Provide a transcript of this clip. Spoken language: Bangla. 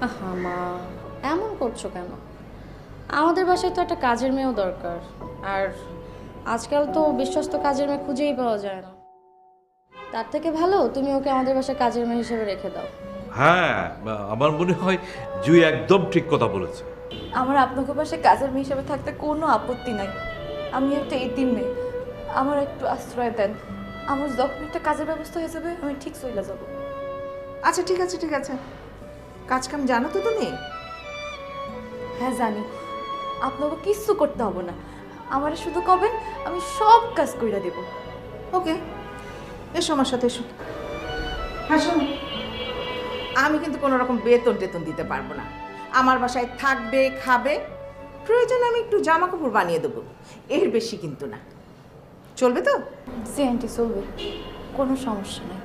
আহা মা, এমন করছো কেন? আমাদের বাসায় তো একটা কাজের মেয়েও দরকার। আর আজকাল তো বিশ্বস্ত কাজের মেয়ে খুঁজেই পাওয়া যায় না। তার থেকে ভালো তুমি ওকে আমাদের বাসায় কাজের মেয়ে হিসেবে রেখে দাও। হ্যাঁ, আমার মনে হয় জুই একদম ঠিক কথা বলেছে। আমার আপনাকে পাশে কাজের মেয়ে হিসেবে থাকতে কোনো আপত্তি নাই। আমি একটা এতিম মেয়ে, আমার একটু আশ্রয় দেন। আমার যখন একটা কাজের ব্যবস্থা হয়ে যাবে আমি ঠিক চলে যাব। আচ্ছা ঠিক আছে ঠিক আছে, কাজ কাম জানো তো তুমি? হ্যাঁ জানি, আপনাকে কিচ্ছু করতে হবে না। আমার শুধু কবেন, আমি সব কাজ কইরা দেব। ওকে, এসো আমার সাথে এসো। হ্যাঁ শোনো, আমি কিন্তু কোনো রকম বেতন টেতন দিতে পারবো না। আমার বাসায় থাকবে, খাবে, প্রয়োজনে আমি একটু জামা কাপড় বানিয়ে দেবো, এর বেশি কিন্তু না। চলবে তো? জি আন্টি, চলবে, কোনো সমস্যা নেই।